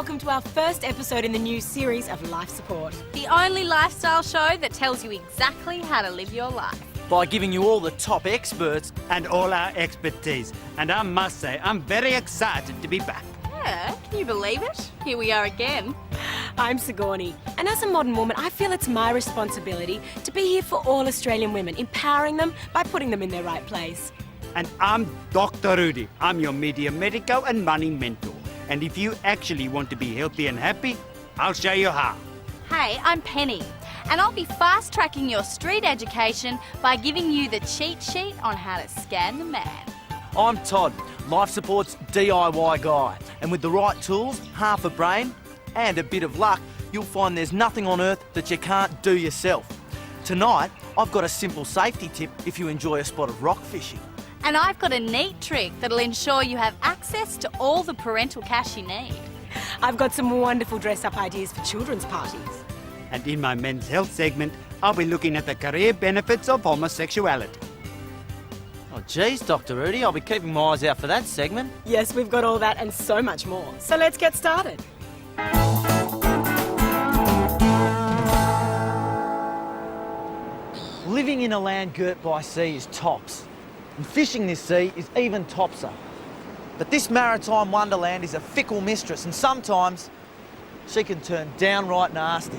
welcome to our first episode in the new series of Life Support. The only lifestyle show that tells you exactly how to live your life. By giving you all the top experts. And all our expertise. And I must say, I'm very excited to be back. Yeah, can you believe it? Here we are again. I'm Sigourney, and as a modern woman, I feel it's my responsibility to be here for all Australian women, empowering them by putting them in their right place. And I'm Dr. Rudy. I'm your media medico and money mentor. And if you actually want to be healthy and happy, I'll show you how. Hey, I'm Penny, and I'll be fast-tracking your street education by giving you the cheat sheet on how to scan the man. I'm Todd, Life Support's DIY guy. And with the right tools, half a brain, and a bit of luck, you'll find there's nothing on earth that you can't do yourself. Tonight, I've got a simple safety tip if you enjoy a spot of rock fishing. And I've got a neat trick that'll ensure you have access to all the parental cash you need. I've got some wonderful dress-up ideas for children's parties. And in my men's health segment, I'll be looking at the career benefits of homosexuality. Oh, geez, Dr. Rudy, I'll be keeping my eyes out for that segment. Yes, we've got all that and so much more. So let's get started. Living in a land girt by sea is tops, and fishing this sea is even topser. But this maritime wonderland is a fickle mistress, and sometimes she can turn downright nasty.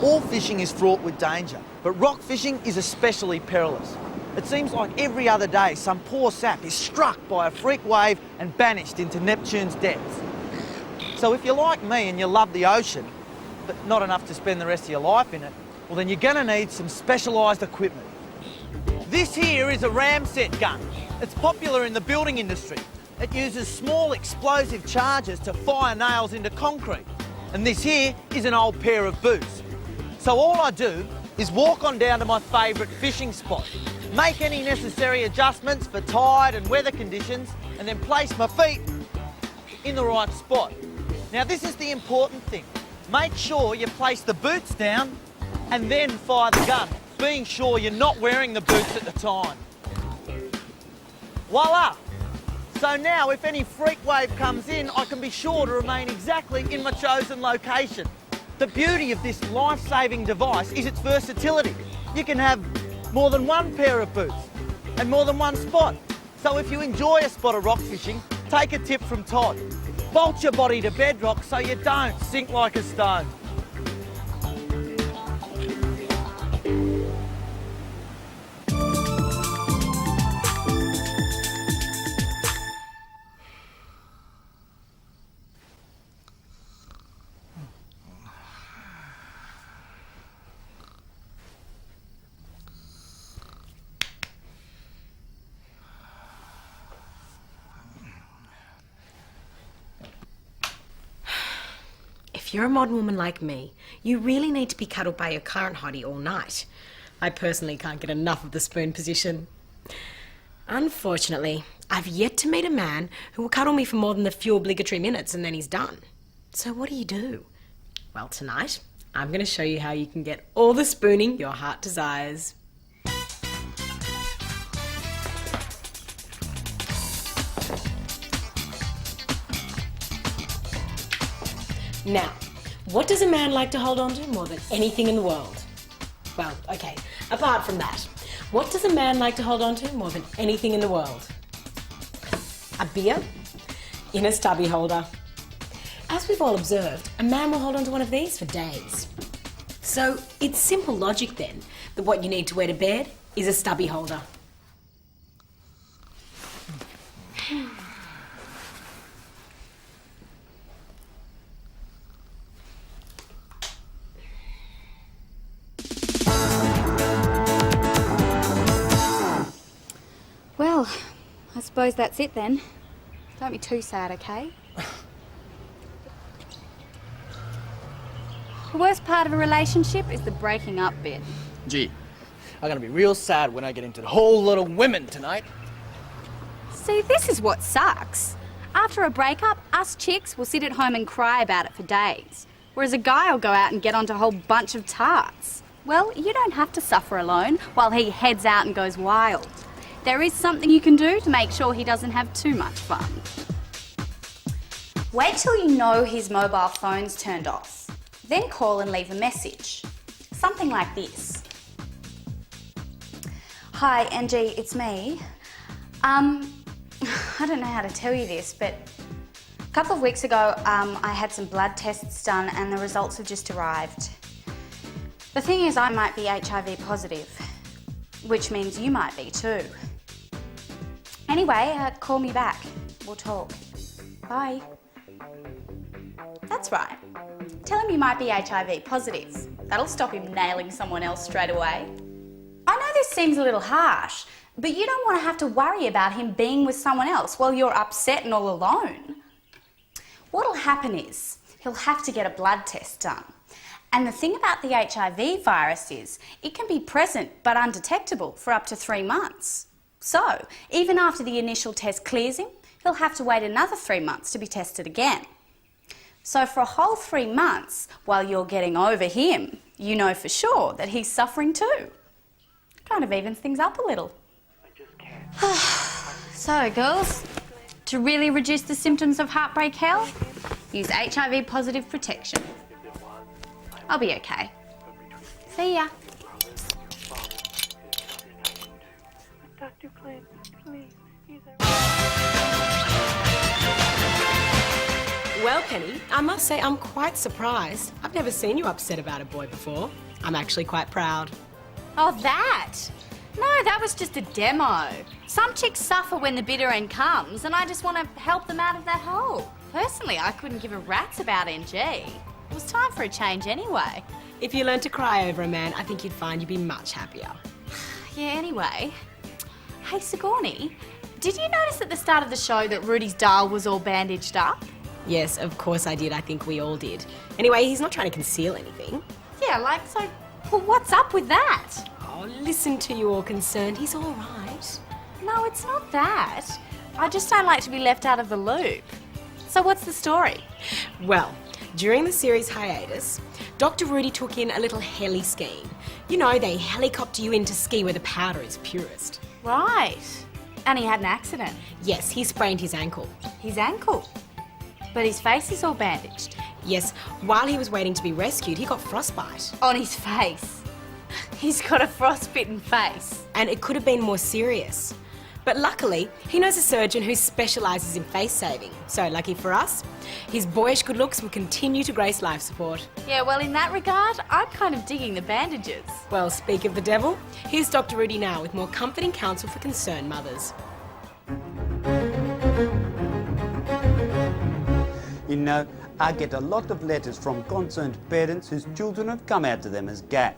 All fishing is fraught with danger, but rock fishing is especially perilous. It seems like every other day some poor sap is struck by a freak wave and banished into Neptune's depths. So if you're like me and you love the ocean, but not enough to spend the rest of your life in it, well then you're gonna need some specialised equipment. This here is a ramset gun. It's popular in the building industry. It uses small explosive charges to fire nails into concrete. And this here is an old pair of boots. So all I do is walk on down to my favourite fishing spot, make any necessary adjustments for tide and weather conditions, and then place my feet in the right spot. Now this is the important thing. Make sure you place the boots down and then fire the gun, being sure you're not wearing the boots at the time. Voila! So now if any freak wave comes in, I can be sure to remain exactly in my chosen location. The beauty of this life-saving device is its versatility. You can have more than one pair of boots and more than one spot. So if you enjoy a spot of rock fishing, take a tip from Todd. Bolt your body to bedrock so you don't sink like a stone. If you're a modern woman like me, you really need to be cuddled by your current hottie all night. I personally can't get enough of the spoon position. Unfortunately, I've yet to meet a man who will cuddle me for more than the few obligatory minutes and then he's done. So what do? Well, tonight, I'm going to show you how you can get all the spooning your heart desires. Now, what does a man like to hold on to more than anything in the world? Well, okay, apart from that, what does a man like to hold on to more than anything in the world? A beer in a stubby holder. As we've all observed, a man will hold on to one of these for days. So it's simple logic then that what you need to wear to bed is a stubby holder. Well, I suppose that's it then. Don't be too sad, okay? The worst part of a relationship is the breaking up bit. Gee, I'm gonna be real sad when I get into the whole lot of women tonight. See, this is what sucks. After a breakup, us chicks will sit at home and cry about it for days, whereas a guy will go out and get onto a whole bunch of tarts. Well, you don't have to suffer alone while he heads out and goes wild. There is something you can do to make sure he doesn't have too much fun. Wait till you know his mobile phone's turned off. Then call and leave a message. Something like this. Hi, NG, it's me. I don't know how to tell you this, but a couple of weeks ago, I had some blood tests done and the results have just arrived. The thing is, I might be HIV positive, which means you might be too. Anyway, call me back. We'll talk. Bye. That's right. Tell him you might be HIV positive. That'll stop him nailing someone else straight away. I know this seems a little harsh, but you don't want to have to worry about him being with someone else while you're upset and all alone. What'll happen is he'll have to get a blood test done. And the thing about the HIV virus is it can be present but undetectable for up to 3 months. So, even after the initial test clears him, he'll have to wait another 3 months to be tested again. So for a whole 3 months, while you're getting over him, you know for sure that he's suffering too. Kind of evens things up a little. So, girls, to really reduce the symptoms of heartbreak hell, use HIV positive protection. I'll be okay. See ya. Dr. Clint, please. Well, Penny, I must say I'm quite surprised. I've never seen you upset about a boy before. I'm actually quite proud. Oh, that? No, that was just a demo. Some chicks suffer when the bitter end comes, and I just want to help them out of that hole. Personally, I couldn't give a rat's about NG. It was time for a change anyway. If you learned to cry over a man, I think you'd find you'd be much happier. Yeah, anyway. Hey, Sigourney, did you notice at the start of the show that Rudy's dial was all bandaged up? Yes, of course I did. I think we all did. Anyway, he's not trying to conceal anything. Yeah, like, so, well, what's up with that? Oh, listen to you all concerned. He's all right. No, it's not that. I just don't like to be left out of the loop. So what's the story? Well, during the series hiatus, Dr. Rudy took in a little heli scheme. You know, they helicopter you in to ski where the powder is purest. Right. And he had an accident. Yes, he sprained his ankle. His ankle? But his face is all bandaged. Yes, while he was waiting to be rescued, he got frostbite. On his face. He's got a frostbitten face. And it could have been more serious. But luckily, he knows a surgeon who specialises in face saving. So lucky for us, his boyish good looks will continue to grace life support. Yeah, well, in that regard, I'm kind of digging the bandages. Well, speak of the devil, here's Dr. Rudy now with more comforting counsel for concerned mothers. You know, I get a lot of letters from concerned parents whose children have come out to them as gay.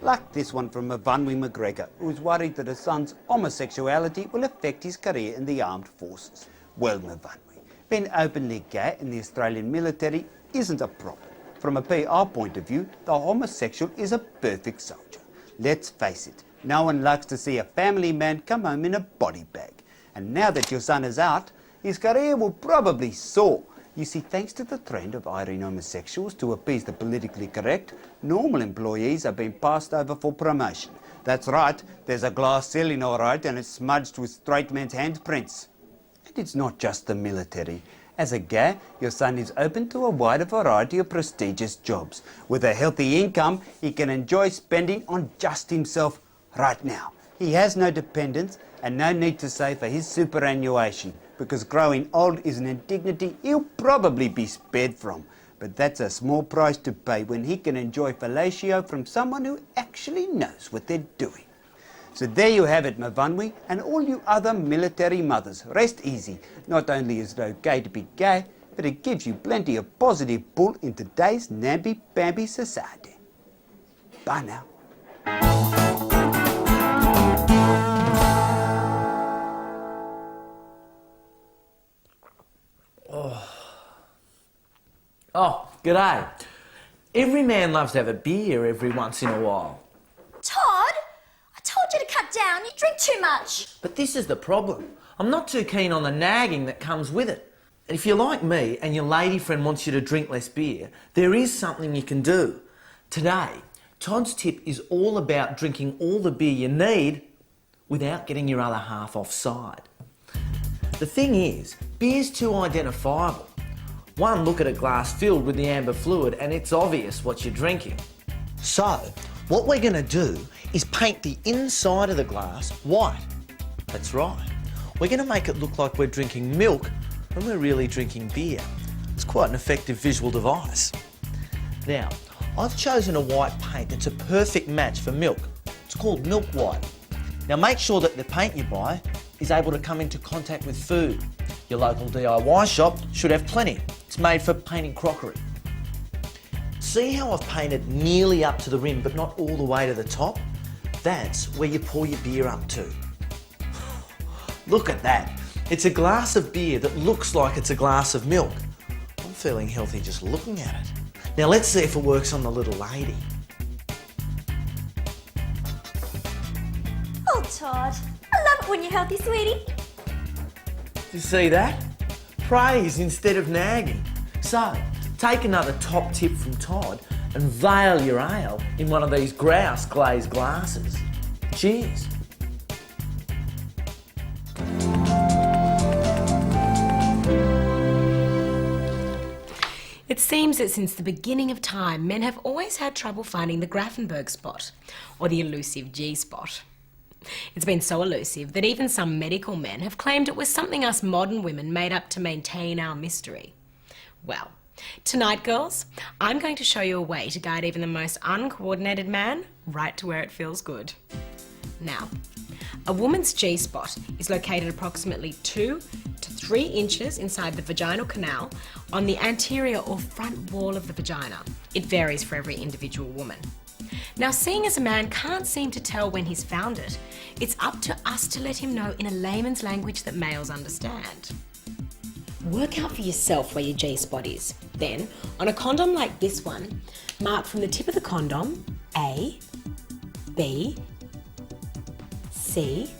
Like this one from Mavanwi McGregor, who's worried that his son's homosexuality will affect his career in the armed forces. Well, Mavanwi, being openly gay in the Australian military isn't a problem. From a PR point of view, the homosexual is a perfect soldier. Let's face it, no one likes to see a family man come home in a body bag. And now that your son is out, his career will probably soar. You see, thanks to the trend of hiring homosexuals to appease the politically correct, normal employees are being passed over for promotion. That's right, there's a glass ceiling all right, and it's smudged with straight men's handprints. And it's not just the military. As a gay, your son is open to a wider variety of prestigious jobs. With a healthy income, he can enjoy spending on just himself right now. He has no dependents and no need to save for his superannuation, because growing old is an indignity he'll probably be spared from. But that's a small price to pay when he can enjoy fellatio from someone who actually knows what they're doing. So there you have it, Mavanwi, and all you other military mothers. Rest easy. Not only is it okay to be gay, but it gives you plenty of positive pull in today's namby-pamby society. Bye now. Oh, g'day. Every man loves to have a beer every once in a while. Todd, I told you to cut down. You drink too much. But this is the problem. I'm not too keen on the nagging that comes with it. And if you're like me and your lady friend wants you to drink less beer, there is something you can do. Today, Todd's tip is all about drinking all the beer you need without getting your other half offside. The thing is, beer's too identifiable. One look at a glass filled with the amber fluid and it's obvious what you're drinking. So, what we're going to do is paint the inside of the glass white. That's right. We're going to make it look like we're drinking milk when we're really drinking beer. It's quite an effective visual device. Now, I've chosen a white paint that's a perfect match for milk. It's called milk white. Now make sure that the paint you buy is able to come into contact with food. Your local DIY shop should have plenty. It's made for painting crockery. See how I've painted nearly up to the rim but not all the way to the top? That's where you pour your beer up to. Look at that. It's a glass of beer that looks like it's a glass of milk. I'm feeling healthy just looking at it. Now let's see if it works on the little lady. Oh, Todd, I love it when you're healthy, sweetie. You see that? Praise instead of nagging. So, take another top tip from Todd and veil your ale in one of these grouse glazed glasses. Cheers. It seems that since the beginning of time, men have always had trouble finding the Grafenberg spot, or the elusive G-spot. It's been so elusive that even some medical men have claimed it was something us modern women made up to maintain our mystery. Well, tonight, girls, I'm going to show you a way to guide even the most uncoordinated man right to where it feels good. Now, a woman's G-spot is located approximately 2 to 3 inches inside the vaginal canal on the anterior or front wall of the vagina. It varies for every individual woman. Now, seeing as a man can't seem to tell when he's found it, it's up to us to let him know in a layman's language that males understand. Work out for yourself where your G-spot is. Then, on a condom like this one, mark from the tip of the condom A, B, C,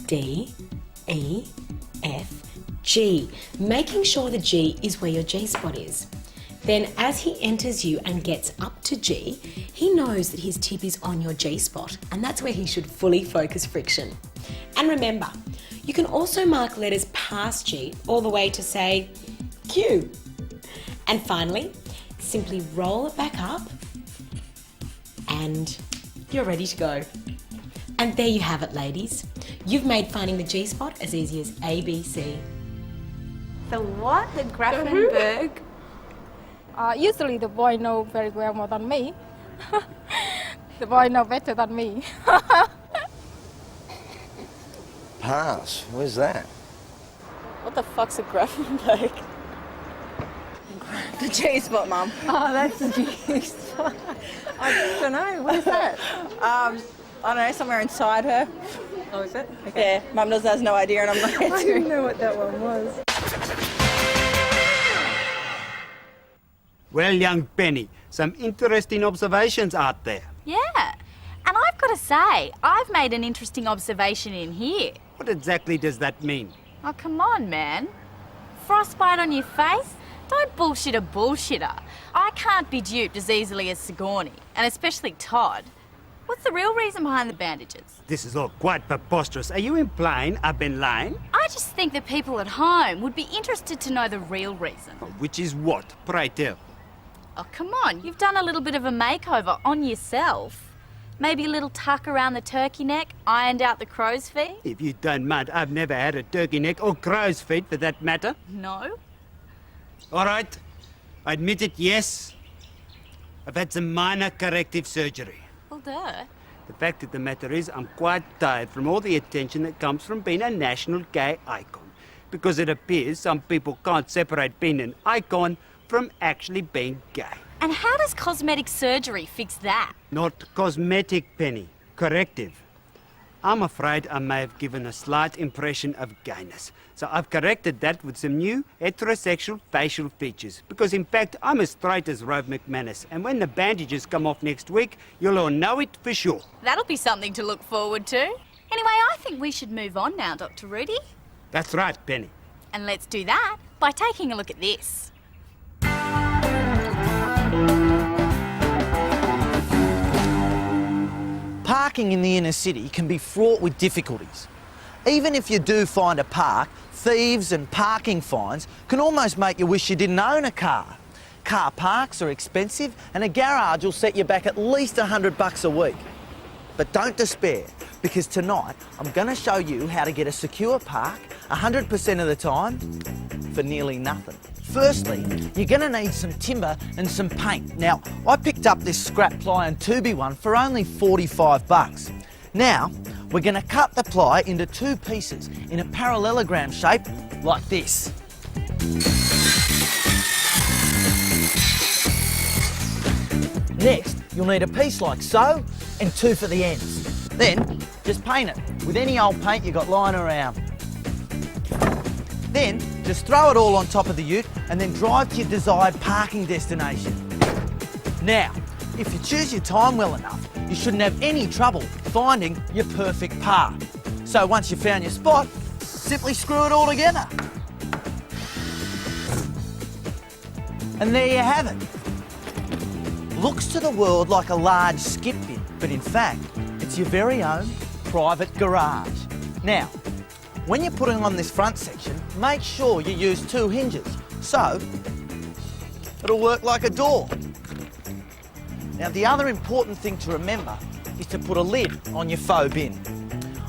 D, E, F, G, making sure the G is where your G-spot is. Then as he enters you and gets up to G, he knows that his tip is on your G-spot, and that's where he should fully focus friction. And remember, you can also mark letters past G all the way to, say, Q. And finally, simply roll it back up and you're ready to go. And there you have it, ladies. You've made finding the G-spot as easy as ABC. The what? The Grafenberg? Usually the boy know very well more than me. The boy know better than me. Pass. Where's that? What the fuck's a Grafenberg? The G-spot, Mum. Oh, that's the G-spot. I don't know. What is that? I don't know, somewhere inside her. Oh, is it? Okay. Yeah, Mum has no idea and I'm not here I didn't know what that one was. Well, young Penny, some interesting observations out there. Yeah, and I've got to say, I've made an interesting observation in here. What exactly does that mean? Oh, come on, man. Frostbite on your face? Don't bullshit a bullshitter. I can't be duped as easily as Sigourney, and especially Todd. What's the real reason behind the bandages? This is all quite preposterous. Are you implying I've been lying? I just think that people at home would be interested to know the real reason. Which is what? Pray tell. Oh, come on. You've done a little bit of a makeover on yourself. Maybe a little tuck around the turkey neck, ironed out the crow's feet? If you don't mind, I've never had a turkey neck or crow's feet for that matter. No? All right. I admit it, yes. I've had some minor corrective surgery. Well, duh. The fact of the matter is, I'm quite tired from all the attention that comes from being a national gay icon. Because it appears some people can't separate being an icon from actually being gay. And how does cosmetic surgery fix that? Not cosmetic, Penny. Corrective. I'm afraid I may have given a slight impression of gayness. So I've corrected that with some new heterosexual facial features. Because in fact, I'm as straight as Rove McManus. And when the bandages come off next week, you'll all know it for sure. That'll be something to look forward to. Anyway, I think we should move on now, Dr. Rudy. That's right, Penny. And let's do that by taking a look at this. Parking in the inner city can be fraught with difficulties. Even if you do find a park, thieves and parking fines can almost make you wish you didn't own a car. Car parks are expensive and a garage will set you back at least $100 a week. But don't despair, because tonight I'm going to show you how to get a secure park 100% of the time for nearly nothing. Firstly, you're going to need some timber and some paint. Now, I picked up this scrap ply and 2B one for only $45. Now, we're going to cut the ply into 2 pieces in a parallelogram shape like this. Next, you'll need a piece like so and 2 for the ends. Then, just paint it with any old paint you got lying around. Then, just throw it all on top of the ute and then drive to your desired parking destination. Now, if you choose your time well enough, you shouldn't have any trouble finding your perfect park. So once you've found your spot, simply screw it all together. And there you have it. Looks to the world like a large skip bin, but in fact, it's your very own private garage. Now, when you're putting on this front section, make sure you use 2 hinges, so it'll work like a door. Now, the other important thing to remember is to put a lid on your faux bin.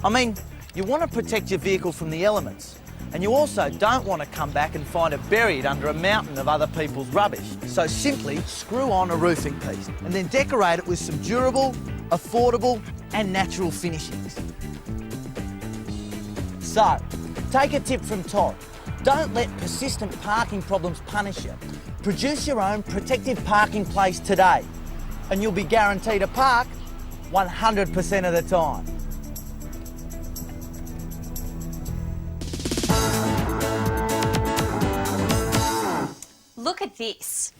I mean, you want to protect your vehicle from the elements, and you also don't want to come back and find it buried under a mountain of other people's rubbish. So simply screw on a roofing piece and then decorate it with some durable, affordable and natural finishings. So, take a tip from Todd. Don't let persistent parking problems punish you. Produce your own protective parking place today, and you'll be guaranteed a park 100% of the time. Look at this.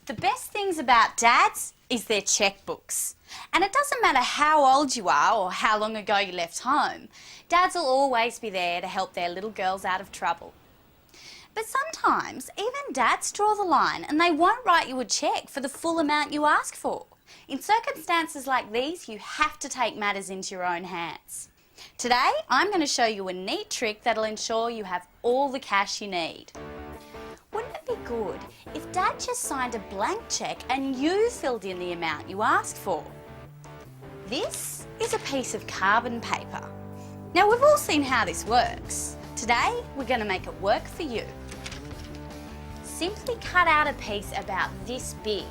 The best things about dads is their checkbooks. And it doesn't matter how old you are or how long ago you left home, dads will always be there to help their little girls out of trouble. But sometimes even dads draw the line and they won't write you a cheque for the full amount you ask for. In circumstances like these, you have to take matters into your own hands. Today, I'm going to show you a neat trick that'll ensure you have all the cash you need. Wouldn't it be good if Dad just signed a blank cheque and you filled in the amount you asked for? This is a piece of carbon paper. Now, we've all seen how this works. Today, we're going to make it work for you. Simply cut out a piece about this big.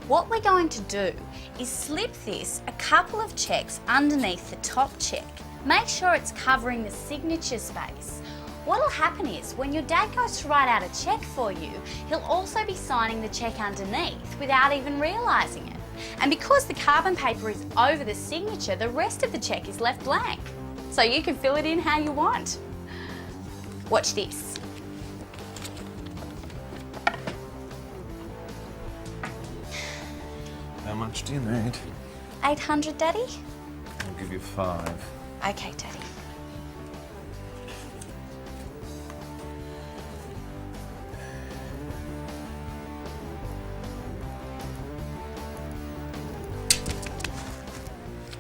What we're going to do is slip this a couple of cheques underneath the top cheque. Make sure it's covering the signature space. What'll happen is, when your dad goes to write out a cheque for you, he'll also be signing the cheque underneath without even realising it. And because the carbon paper is over the signature, the rest of the cheque is left blank. So you can fill it in how you want. Watch this. How much do you need? 800, Daddy? I'll give you 5. Okay, Daddy.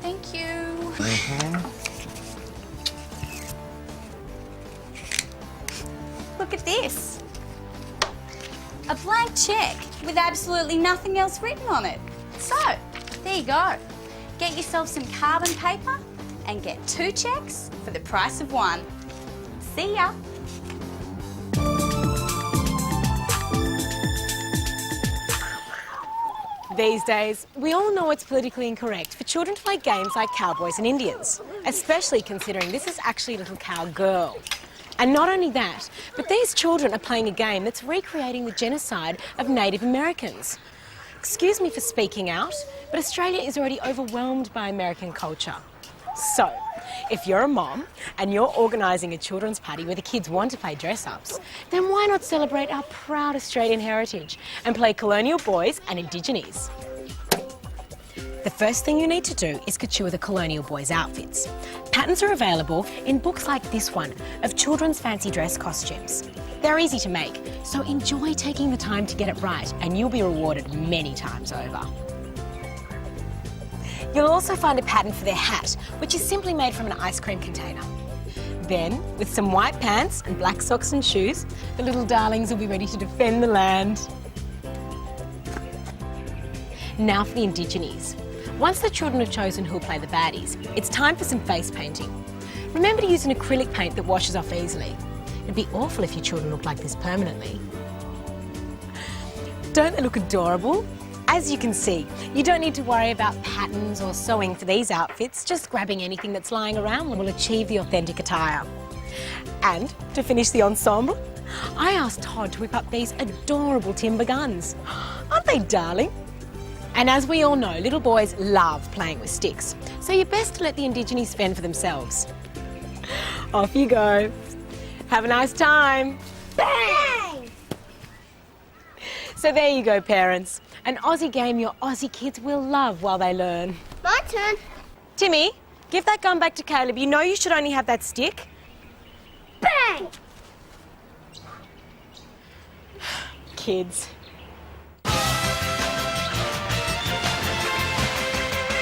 Thank you. Look at this. A blank cheque with absolutely nothing else written on it. So, there you go. Get yourself some carbon paper and get 2 cheques for the price of 1. See ya. These days, we all know it's politically incorrect for children to play games like cowboys and Indians, especially considering this is actually a little cowgirl. And not only that, but these children are playing a game that's recreating the genocide of Native Americans. Excuse me for speaking out, but Australia is already overwhelmed by American culture. So, if you're a mom and you're organising a children's party where the kids want to play dress-ups, then why not celebrate our proud Australian heritage and play colonial boys and Indigenes? The first thing you need to do is couture the colonial boys' outfits. Patterns are available in books like this one of children's fancy dress costumes. They're easy to make, so enjoy taking the time to get it right and you'll be rewarded many times over. You'll also find a pattern for their hat, which is simply made from an ice cream container. Then, with some white pants and black socks and shoes, the little darlings will be ready to defend the land. Now for the Indigenes. Once the children have chosen who'll play the baddies, it's time for some face painting. Remember to use an acrylic paint that washes off easily. It'd be awful if your children looked like this permanently. Don't they look adorable? As you can see, you don't need to worry about patterns or sewing for these outfits. Just grabbing anything that's lying around will achieve the authentic attire. And to finish the ensemble, I asked Todd to whip up these adorable timber guns. Aren't they darling? And as we all know, little boys love playing with sticks, so you're best to let the Indigenes fend for themselves. Off you go. Have a nice time. Bang! So there you go, parents. An Aussie game your Aussie kids will love while they learn. My turn. Timmy, give that gun back to Caleb. You know you should only have that stick. Bang! Kids.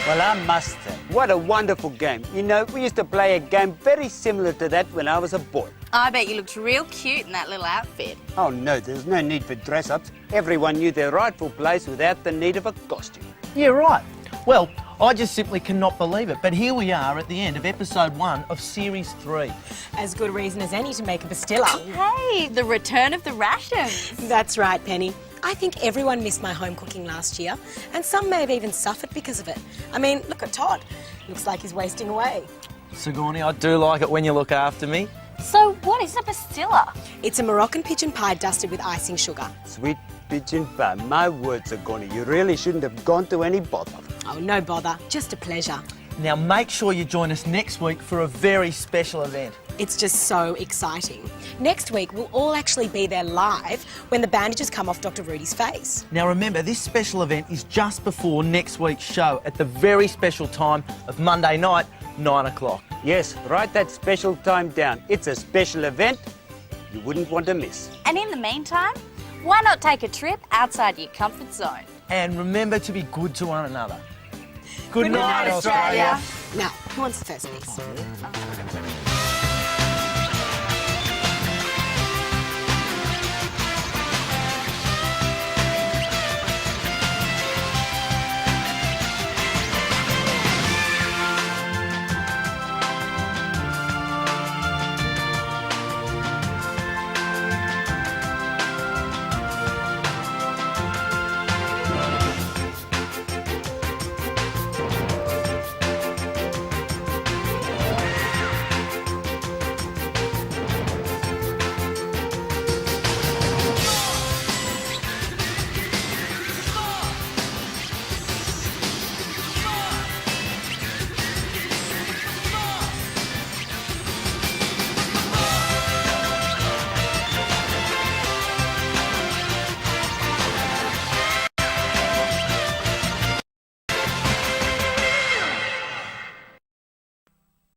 Well, I must say, what a wonderful game. You know, we used to play a game very similar to that when I was a boy. I bet you looked real cute in that little outfit. Oh no, there's no need for dress-ups. Everyone knew their rightful place without the need of a costume. Yeah, right. Well, I just simply cannot believe it. But here we are at the end of episode 1 of series 3. As good reason as any to make a pastilla. Hey, the return of the rations. That's right, Penny. I think everyone missed my home cooking last year, and some may have even suffered because of it. I mean, look at Todd. Looks like he's wasting away. Sigourney, I do like it when you look after me. So what is a pastilla? It's a Moroccan pigeon pie dusted with icing sugar. Sweet pigeon pie. My word, Sigourney, you really shouldn't have gone to any bother. Oh, no bother. Just a pleasure. Now make sure you join us next week for a very special event. It's just so exciting. Next week, we'll all actually be there live when the bandages come off Dr. Rudy's face. Now remember, this special event is just before next week's show at the very special time of Monday night, 9 o'clock. Yes, write that special time down. It's a special event you wouldn't want to miss. And in the meantime, why not take a trip outside your comfort zone? And remember to be good to one another. Good night, Australia. Now, who wants the first piece?